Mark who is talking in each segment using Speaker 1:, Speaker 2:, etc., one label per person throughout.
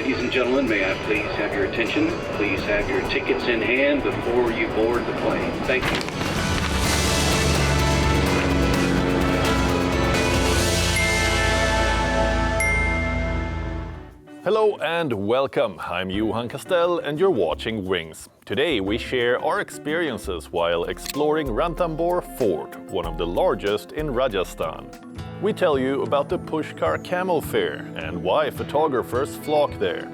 Speaker 1: Ladies and gentlemen, may I please have your attention? Please have your tickets in hand before you board the plane. Thank you.
Speaker 2: Hello and welcome. I'm Johan Castell and you're watching Wings. Today we share our experiences while exploring Ranthambore Fort, one of the largest in Rajasthan. We tell you about the Pushkar Camel Fair and why photographers flock there.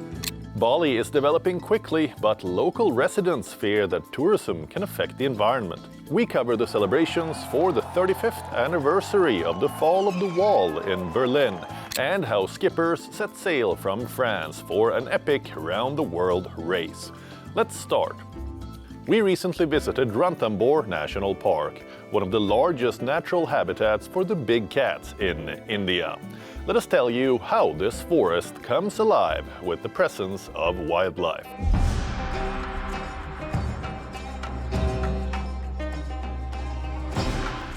Speaker 2: Bali is developing quickly, but local residents fear that tourism can affect the environment. We cover the celebrations for the 35th anniversary of the fall of the wall in Berlin and how skippers set sail from France for an epic round-the-world race. Let's start. We recently visited Ranthambore National Park, one of the largest natural habitats for the big cats in India. Let us tell you how this forest comes alive with the presence of wildlife.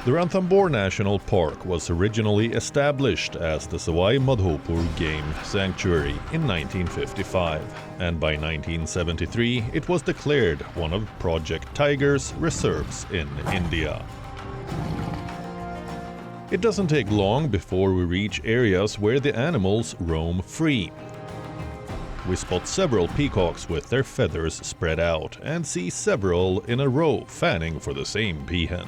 Speaker 2: The Ranthambore National Park was originally established as the Sawai Madhopur Game Sanctuary in 1955, and by 1973 it was declared one of Project Tiger's reserves in India. It doesn't take long before we reach areas where the animals roam free. We spot several peacocks with their feathers spread out and see several in a row fanning for the same peahen.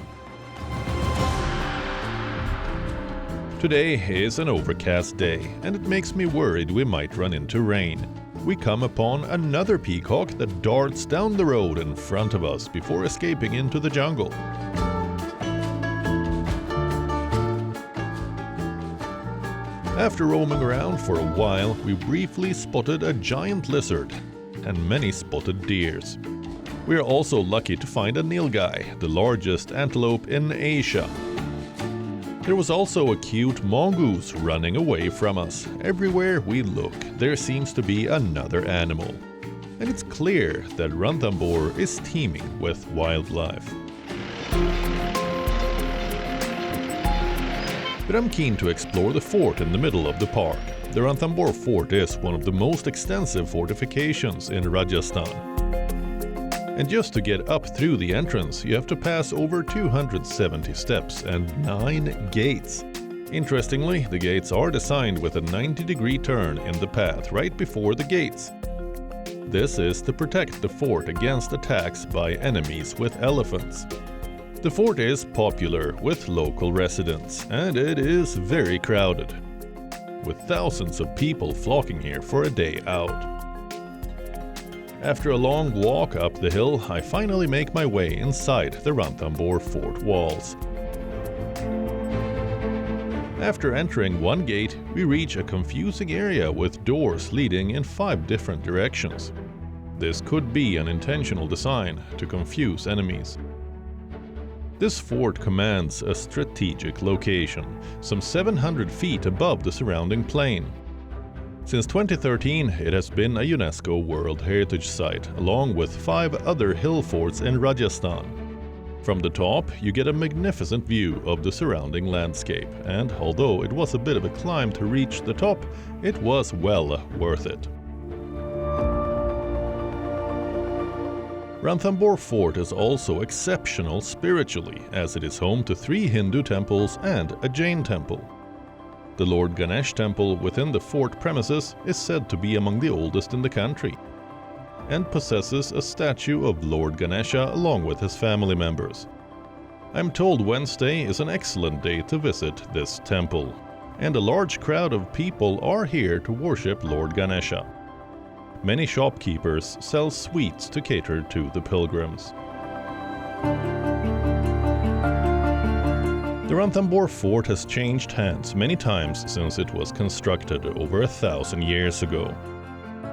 Speaker 2: Today is an overcast day, and it makes me worried we might run into rain. We come upon another peacock that darts down the road in front of us before escaping into the jungle. After roaming around for a while, we briefly spotted a giant lizard and many spotted deers. We are also lucky to find a nilgai, the largest antelope in Asia. There was also a cute mongoose running away from us. Everywhere we look, there seems to be another animal. And it's clear that Ranthambore is teeming with wildlife. But I'm keen to explore the fort in the middle of the park. The Ranthambore Fort is one of the most extensive fortifications in Rajasthan. And just to get up through the entrance, you have to pass over 270 steps and 9 gates. Interestingly, the gates are designed with a 90-degree turn in the path right before the gates. This is to protect the fort against attacks by enemies with elephants. The fort is popular with local residents, and it is very crowded, with thousands of people flocking here for a day out. After a long walk up the hill, I finally make my way inside the Ranthambore Fort walls. After entering one gate, we reach a confusing area with doors leading in 5 different directions. This could be an intentional design to confuse enemies. This fort commands a strategic location, some 700 feet above the surrounding plain. Since 2013, it has been a UNESCO World Heritage Site, along with 5 other hill forts in Rajasthan. From the top, you get a magnificent view of the surrounding landscape, and although it was a bit of a climb to reach the top, it was well worth it. Ranthambore Fort is also exceptional spiritually, as it is home to 3 Hindu temples and a Jain temple. The Lord Ganesh temple within the fort premises is said to be among the oldest in the country, and possesses a statue of Lord Ganesha along with his family members. I'm told Wednesday is an excellent day to visit this temple, and a large crowd of people are here to worship Lord Ganesha. Many shopkeepers sell sweets to cater to the pilgrims. The Ranthambore Fort has changed hands many times since it was constructed over 1,000 years ago.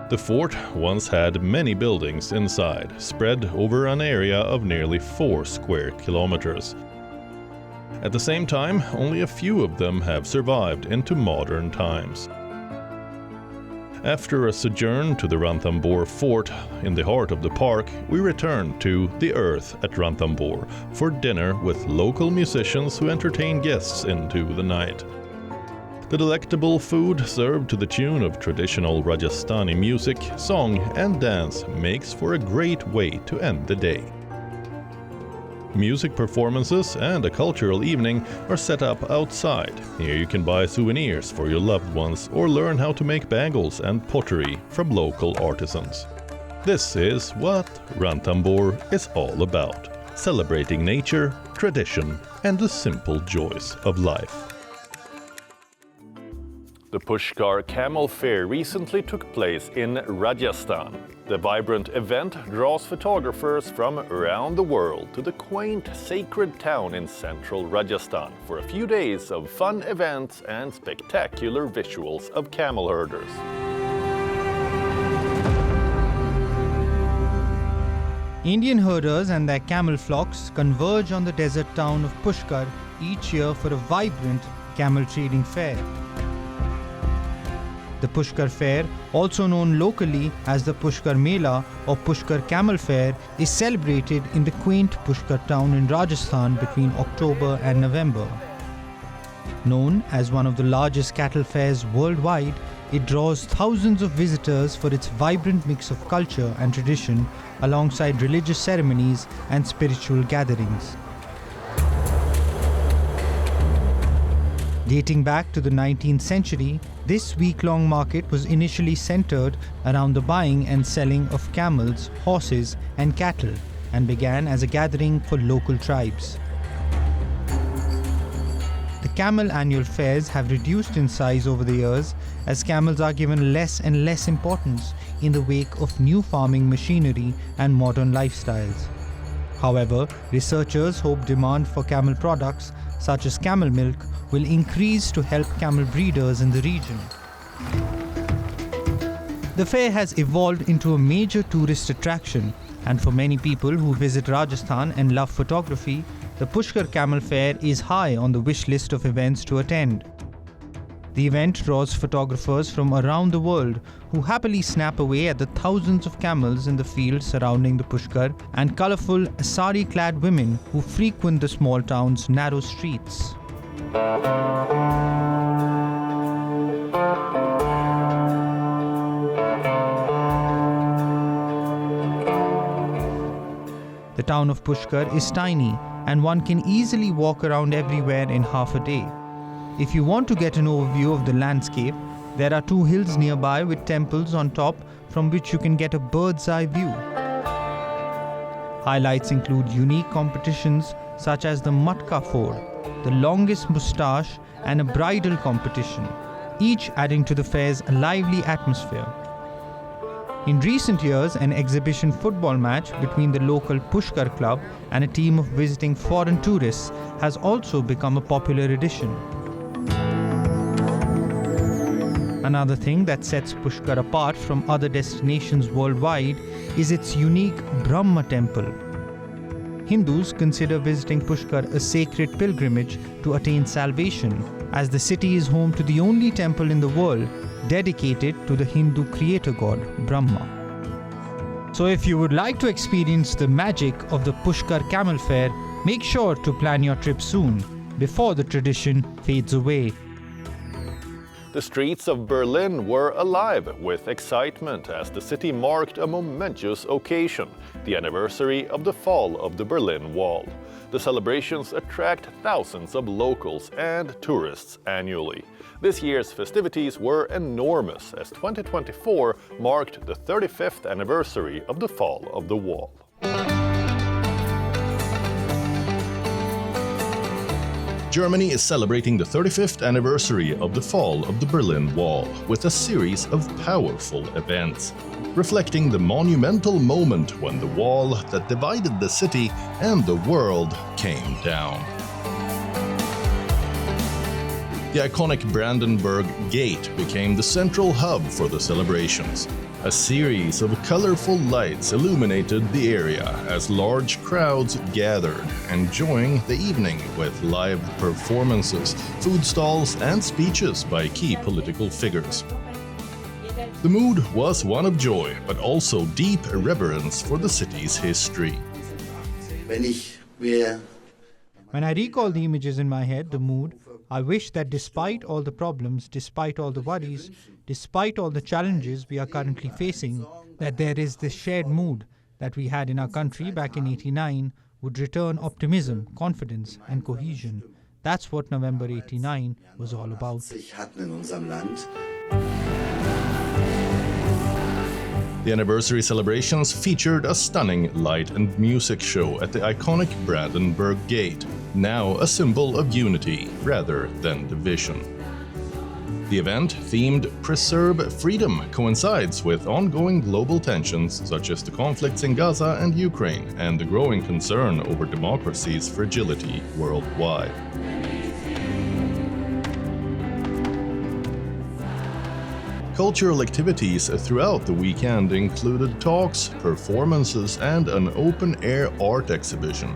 Speaker 2: The fort once had many buildings inside, spread over an area of nearly 4 square kilometers. At the same time, only a few of them have survived into modern times. After a sojourn to the Ranthambore Fort in the heart of the park, we returned to the Earth at Ranthambore for dinner with local musicians who entertain guests into the night. The delectable food served to the tune of traditional Rajasthani music, song and dance makes for a great way to end the day. Music performances and a cultural evening are set up outside. Here you can buy souvenirs for your loved ones or learn how to make bangles and pottery from local artisans. This is what Ranthambore is all about, celebrating nature, tradition and the simple joys of life. The Pushkar Camel Fair recently took place in Rajasthan. The vibrant event draws photographers from around the world to the quaint, sacred town in central Rajasthan for a few days of fun events and spectacular visuals of camel herders.
Speaker 3: Indian herders and their camel flocks converge on the desert town of Pushkar each year for a vibrant camel trading fair. The Pushkar Fair, also known locally as the Pushkar Mela or Pushkar Camel Fair, is celebrated in the quaint Pushkar town in Rajasthan between October and November. Known as one of the largest cattle fairs worldwide, it draws thousands of visitors for its vibrant mix of culture and tradition alongside religious ceremonies and spiritual gatherings. Dating back to the 19th century, this week-long market was initially centered around the buying and selling of camels, horses and cattle and began as a gathering for local tribes. The camel annual fairs have reduced in size over the years as camels are given less and less importance in the wake of new farming machinery and modern lifestyles. However, researchers hope demand for camel products such as camel milk will increase to help camel breeders in the region. The fair has evolved into a major tourist attraction, and for many people who visit Rajasthan and love photography, the Pushkar Camel Fair is high on the wish list of events to attend. The event draws photographers from around the world who happily snap away at the thousands of camels in the fields surrounding the Pushkar and colourful sari-clad women who frequent the small town's narrow streets. The town of Pushkar is tiny and one can easily walk around everywhere in half a day. If you want to get an overview of the landscape, there are 2 hills nearby with temples on top from which you can get a bird's eye view. Highlights include unique competitions such as the Matka Ford, the longest moustache and a bridal competition, each adding to the fair's lively atmosphere. In recent years, an exhibition football match between the local Pushkar club and a team of visiting foreign tourists has also become a popular addition. Another thing that sets Pushkar apart from other destinations worldwide is its unique Brahma temple. Hindus consider visiting Pushkar a sacred pilgrimage to attain salvation, as the city is home to the only temple in the world dedicated to the Hindu creator god Brahma. So if you would like to experience the magic of the Pushkar Camel Fair, make sure to plan your trip soon, before the tradition fades away.
Speaker 2: The streets of Berlin were alive with excitement as the city marked a momentous occasion, the anniversary of the fall of the Berlin Wall. The celebrations attract thousands of locals and tourists annually. This year's festivities were enormous as 2024 marked the 35th anniversary of the fall of the wall. Germany is celebrating the 35th anniversary of the fall of the Berlin Wall with a series of powerful events, reflecting the monumental moment when the wall that divided the city and the world came down. The iconic Brandenburg Gate became the central hub for the celebrations. A series of colorful lights illuminated the area as large crowds gathered, enjoying the evening with live performances, food stalls, and speeches by key political figures. The mood was one of joy, but also deep reverence for the city's history.
Speaker 3: When I recall the images in my head, the mood I wish that despite all the problems, despite all the worries, despite all the challenges we are currently facing, that there is this shared mood that we had in our country back in '89 would return optimism, confidence and cohesion. That's what November '89 was all about.
Speaker 2: The anniversary celebrations featured a stunning light and music show at the iconic Brandenburg Gate, now a symbol of unity rather than division. The event, themed Preserve Freedom, coincides with ongoing global tensions such as the conflicts in Gaza and Ukraine and the growing concern over democracy's fragility worldwide. Cultural activities throughout the weekend included talks, performances, and an open-air art exhibition.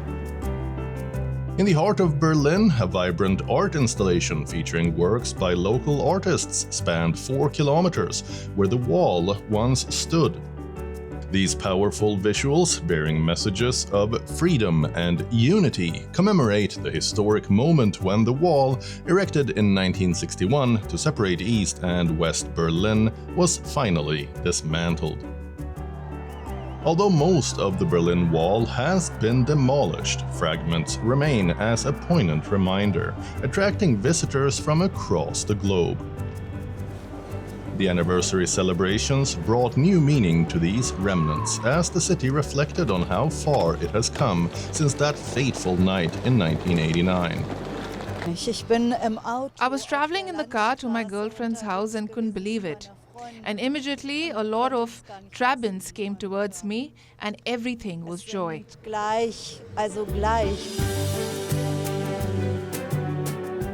Speaker 2: In the heart of Berlin, a vibrant art installation featuring works by local artists spanned 4 kilometers, where the wall once stood. These powerful visuals, bearing messages of freedom and unity, commemorate the historic moment when the wall, erected in 1961 to separate East and West Berlin, was finally dismantled. Although most of the Berlin Wall has been demolished, fragments remain as a poignant reminder, attracting visitors from across the globe. The anniversary celebrations brought new meaning to these remnants as the city reflected on how far it has come since that fateful night in 1989.
Speaker 4: I was traveling in the car to my girlfriend's house and couldn't believe it. And immediately a lot of Trabants came towards me and everything was joy.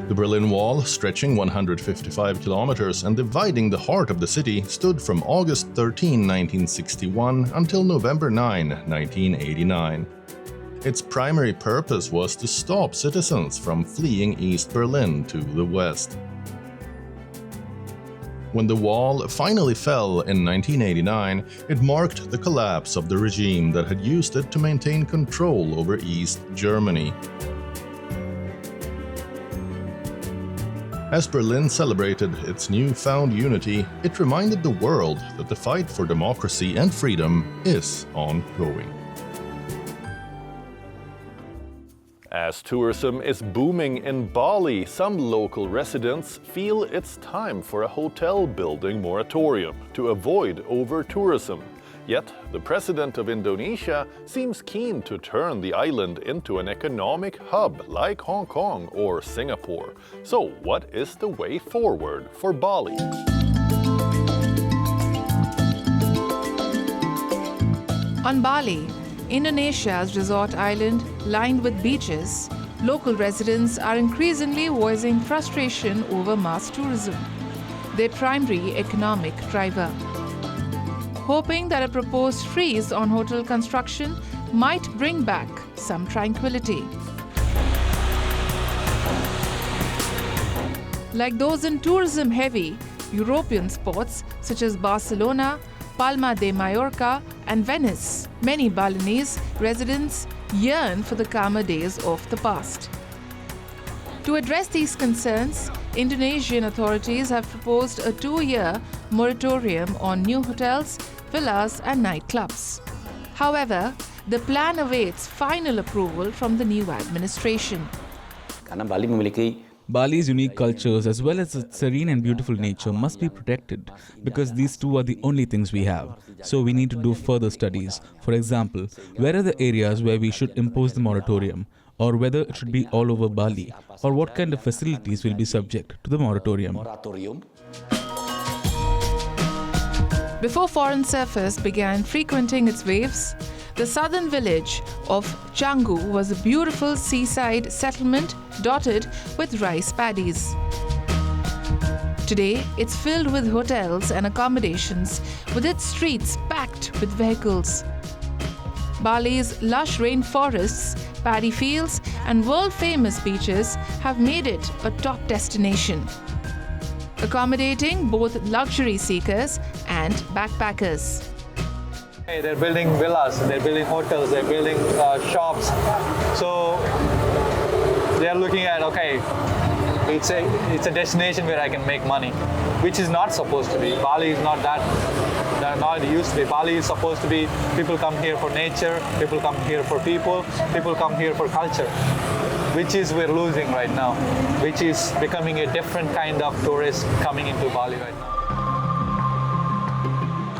Speaker 2: The Berlin Wall, stretching 155 kilometers and dividing the heart of the city, stood from August 13, 1961 until November 9, 1989. Its primary purpose was to stop citizens from fleeing East Berlin to the west. When the wall finally fell in 1989, it marked the collapse of the regime that had used it to maintain control over East Germany. As Berlin celebrated its newfound unity, it reminded the world that the fight for democracy and freedom is ongoing. As tourism is booming in Bali, some local residents feel it's time for a hotel building moratorium to avoid over-tourism. Yet, the president of Indonesia seems keen to turn the island into an economic hub like Hong Kong or Singapore. So, what is the way forward for Bali?
Speaker 4: On Bali, Indonesia's resort island lined with beaches, local residents are increasingly voicing frustration over mass tourism, their primary economic driver. Hoping that a proposed freeze on hotel construction might bring back some tranquility. Like those in tourism-heavy European spots such as Barcelona, Palma de Mallorca and Venice, many Balinese residents yearn for the calmer days of the past. To address these concerns, Indonesian authorities have proposed a 2-year moratorium on new hotels, villas and nightclubs. However, the plan awaits final approval from the new administration.
Speaker 5: Bali's unique cultures as well as its serene and beautiful nature must be protected because these two are the only things we have. So we need to do further studies. For example, where are the areas where we should impose the moratorium, or whether it should be all over Bali, or what kind of facilities will be subject to the moratorium.
Speaker 4: Before foreign surfers began frequenting its waves, the southern village of Canggu was a beautiful seaside settlement dotted with rice paddies. Today, it's filled with hotels and accommodations, with its streets packed with vehicles. Bali's lush rainforests, paddy fields, and world-famous beaches have made it a top destination, accommodating both luxury seekers and backpackers.
Speaker 6: Hey, they're building villas, they're building hotels, they're building shops. So they're looking at, okay, It's a destination where I can make money, which is not supposed to be. Bali is not not used to be. Bali is supposed to be, people come here for nature, people come here for people come here for culture, which is we're losing right now, which is becoming a different kind of tourist coming into Bali right now.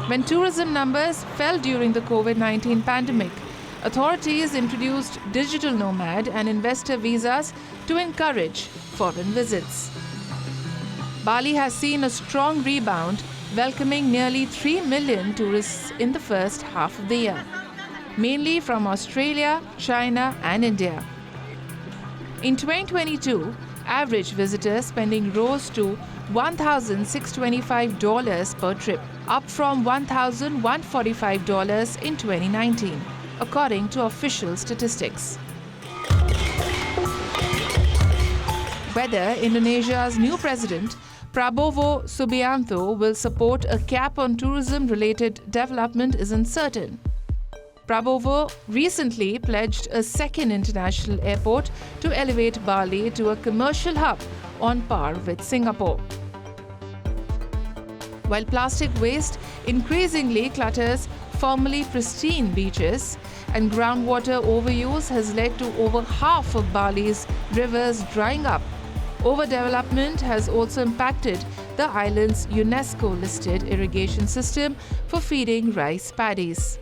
Speaker 4: When tourism numbers fell during the COVID-19 pandemic, authorities introduced digital nomad and investor visas to encourage foreign visits. Bali has seen a strong rebound, welcoming nearly 3 million tourists in the first half of the year, mainly from Australia, China, and India. In 2022, average visitor spending rose to $1,625 per trip, up from $1,145 in 2019, according to official statistics. Whether Indonesia's new president, Prabowo Subianto, will support a cap on tourism-related development is uncertain. Prabowo recently pledged a second international airport to elevate Bali to a commercial hub on par with Singapore. While plastic waste increasingly clutters formerly pristine beaches, and groundwater overuse has led to over half of Bali's rivers drying up, overdevelopment has also impacted the island's UNESCO-listed irrigation system for feeding rice paddies.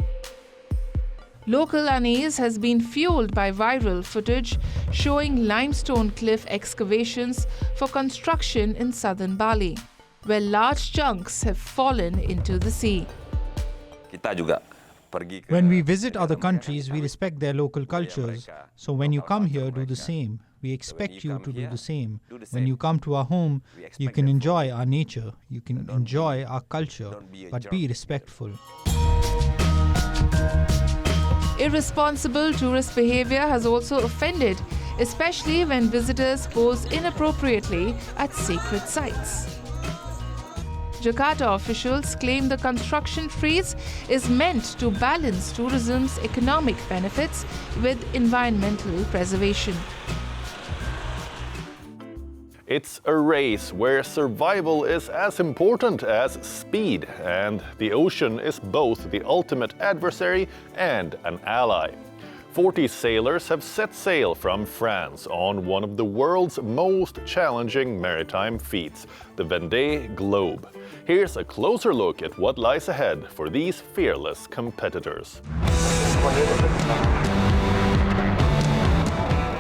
Speaker 4: Local unease has been fueled by viral footage showing limestone cliff excavations for construction in southern Bali, where large chunks have fallen into the sea.
Speaker 3: When we visit other countries, we respect their local cultures. So when you come here, do the same. We expect you to do the same. When you come to our home, you can enjoy our nature, you can enjoy our culture, but be respectful.
Speaker 4: Irresponsible tourist behavior has also offended, especially when visitors pose inappropriately at sacred sites. Jakarta officials claim the construction freeze is meant to balance tourism's economic benefits with environmental preservation.
Speaker 2: It's a race where survival is as important as speed, and the ocean is both the ultimate adversary and an ally. 40 sailors have set sail from France on one of the world's most challenging maritime feats, the Vendée Globe. Here's a closer look at what lies ahead for these fearless competitors.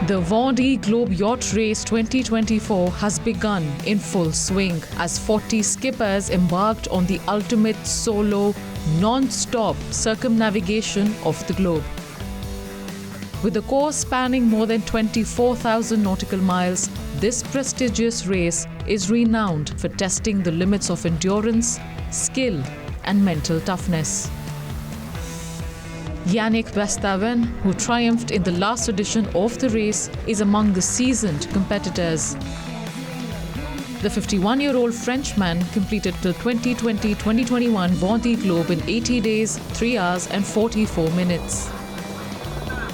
Speaker 7: The Vendée Globe Yacht Race 2024 has begun in full swing as 40 skippers embarked on the ultimate solo, non-stop circumnavigation of the globe. With a course spanning more than 24,000 nautical miles, this prestigious race is renowned for testing the limits of endurance, skill, and mental toughness. Yannick Verstappen, who triumphed in the last edition of the race, is among the seasoned competitors. The 51-year-old Frenchman completed the 2020-2021 Vendée Globe in 80 days, 3 hours and 44 minutes.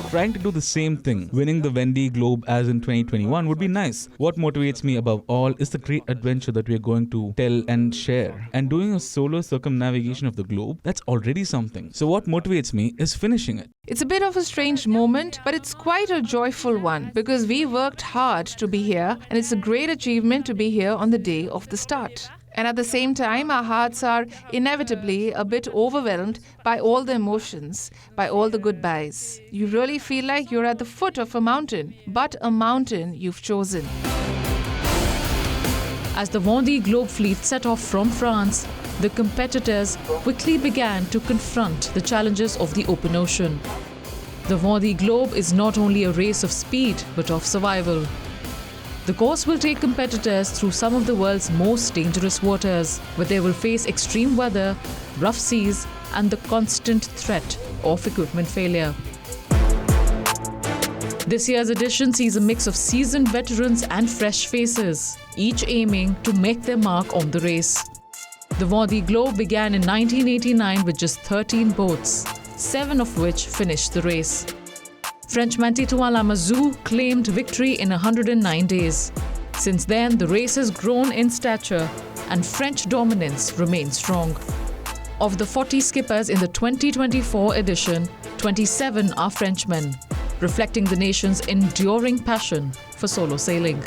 Speaker 5: Trying to do the same thing, winning the Vendée Globe as in 2021 would be nice. What motivates me above all is the great adventure that we are going to tell and share. And doing a solo circumnavigation of the globe, that's already something. So what motivates me is finishing it.
Speaker 4: It's a bit of a strange moment, but it's quite a joyful one because we worked hard to be here, and it's a great achievement to be here on the day of the start. And at the same time, our hearts are inevitably a bit overwhelmed by all the emotions, by all the goodbyes. You really feel like you're at the foot of a mountain, but a mountain you've chosen.
Speaker 7: As the Vendée Globe fleet set off from France, the competitors quickly began to confront the challenges of the open ocean. The Vendée Globe is not only a race of speed, but of survival. The course will take competitors through some of the world's most dangerous waters, where they will face extreme weather, rough seas, and the constant threat of equipment failure. This year's edition sees a mix of seasoned veterans and fresh faces, each aiming to make their mark on the race. The Vendée Globe began in 1989 with just 13 boats, 7 of which finished the race. Frenchman Titouan Lamazou claimed victory in 109 days. Since then, the race has grown in stature and French dominance remains strong. Of the 40 skippers in the 2024 edition, 27 are Frenchmen, reflecting the nation's enduring passion for solo sailing.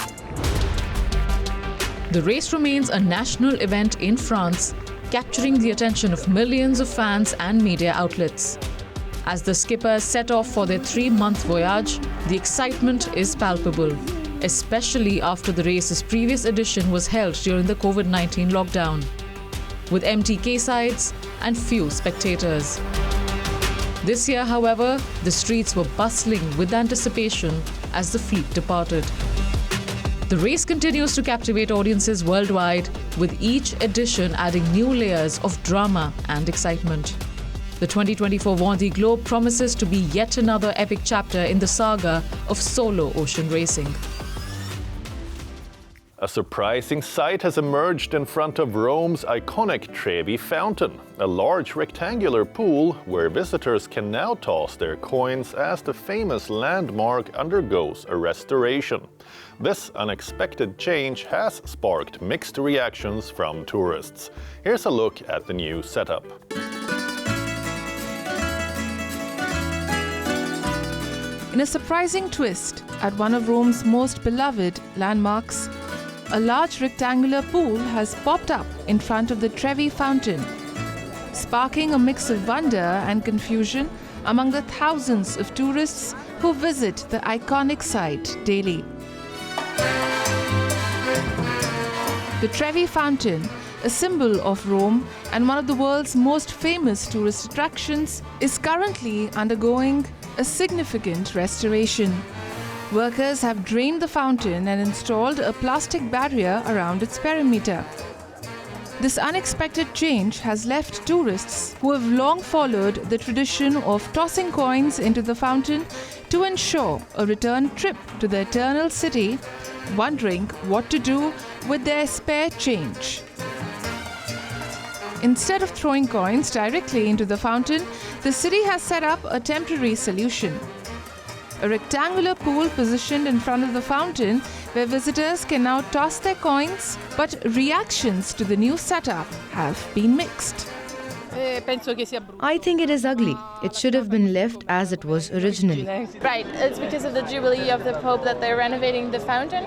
Speaker 7: The race remains a national event in France, capturing the attention of millions of fans and media outlets. As the skippers set off for their 3-month voyage, the excitement is palpable, especially after the race's previous edition was held during the COVID-19 lockdown, with empty quaysides and few spectators. This year, however, the streets were bustling with anticipation as the fleet departed. The race continues to captivate audiences worldwide, with each edition adding new layers of drama and excitement. The 2024 Vendée Globe promises to be yet another epic chapter in the saga of solo ocean racing.
Speaker 2: A surprising sight has emerged in front of Rome's iconic Trevi Fountain, a large rectangular pool where visitors can now toss their coins as the famous landmark undergoes a restoration. This unexpected change has sparked mixed reactions from tourists. Here's a look at the new setup.
Speaker 4: In a surprising twist, at one of Rome's most beloved landmarks, a large rectangular pool has popped up in front of the Trevi Fountain, sparking a mix of wonder and confusion among the thousands of tourists who visit the iconic site daily. The Trevi Fountain, a symbol of Rome and one of the world's most famous tourist attractions, is currently undergoing a significant restoration. Workers have drained the fountain and installed a plastic barrier around its perimeter. This unexpected change has left tourists who have long followed the tradition of tossing coins into the fountain to ensure a return trip to the Eternal City, wondering what to do with their spare change. Instead of throwing coins directly into the fountain, the city has set up a temporary solution. A rectangular pool positioned in front of the fountain where visitors can now toss their coins, but reactions to the new setup have been mixed.
Speaker 8: I think it is ugly. It should have been left as it was originally.
Speaker 9: Right, it's because of the Jubilee of the Pope that they're renovating the fountain.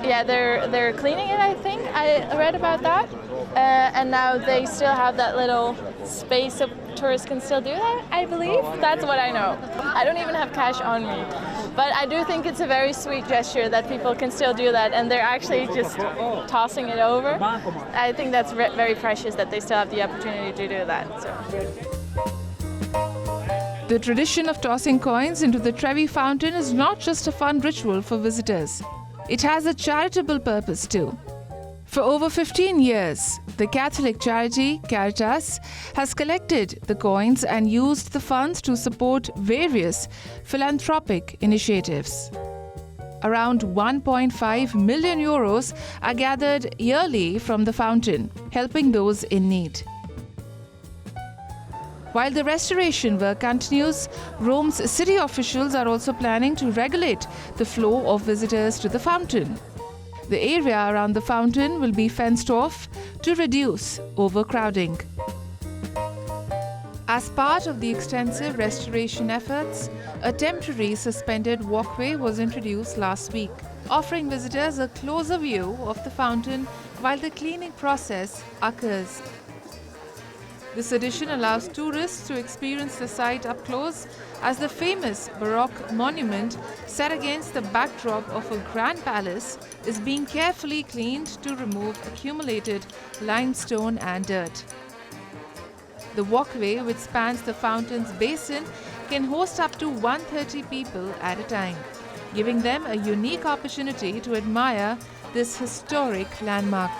Speaker 9: They're cleaning it, I think. I read about that. And now they still have that little space so tourists can still do that, I believe. That's what I know. I don't even have cash on me. But I do think it's a very sweet gesture that people can still do that, and they're actually just tossing it over. I think that's very precious that they still have the opportunity to do that. So.
Speaker 4: The tradition of tossing coins into the Trevi Fountain is not just a fun ritual for visitors. It has a charitable purpose too. For over 15 years, the Catholic charity Caritas has collected the coins and used the funds to support various philanthropic initiatives. Around 1.5 million euros are gathered yearly from the fountain, helping those in need. While the restoration work continues, Rome's city officials are also planning to regulate the flow of visitors to the fountain. The area around the fountain will be fenced off to reduce overcrowding. As part of the extensive restoration efforts, a temporary suspended walkway was introduced last week, offering visitors a closer view of the fountain while the cleaning process occurs. This addition allows tourists to experience the site up close as the famous Baroque monument set against the backdrop of a grand palace is being carefully cleaned to remove accumulated limestone and dirt. The walkway, which spans the fountain's basin, can host up to 130 people at a time, giving them a unique opportunity to admire this historic landmark.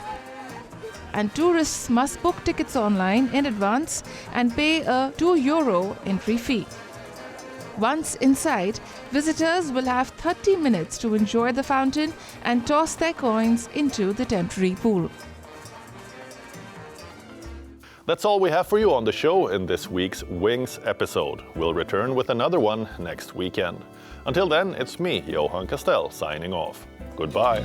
Speaker 4: And tourists must book tickets online in advance and pay a €2 entry fee. Once inside, visitors will have 30 minutes to enjoy the fountain and toss their coins into the temporary pool.
Speaker 2: That's all we have for you on the show in this week's Wings episode. We'll return with another one next weekend. Until then, it's me, Johan Castell, signing off. Goodbye.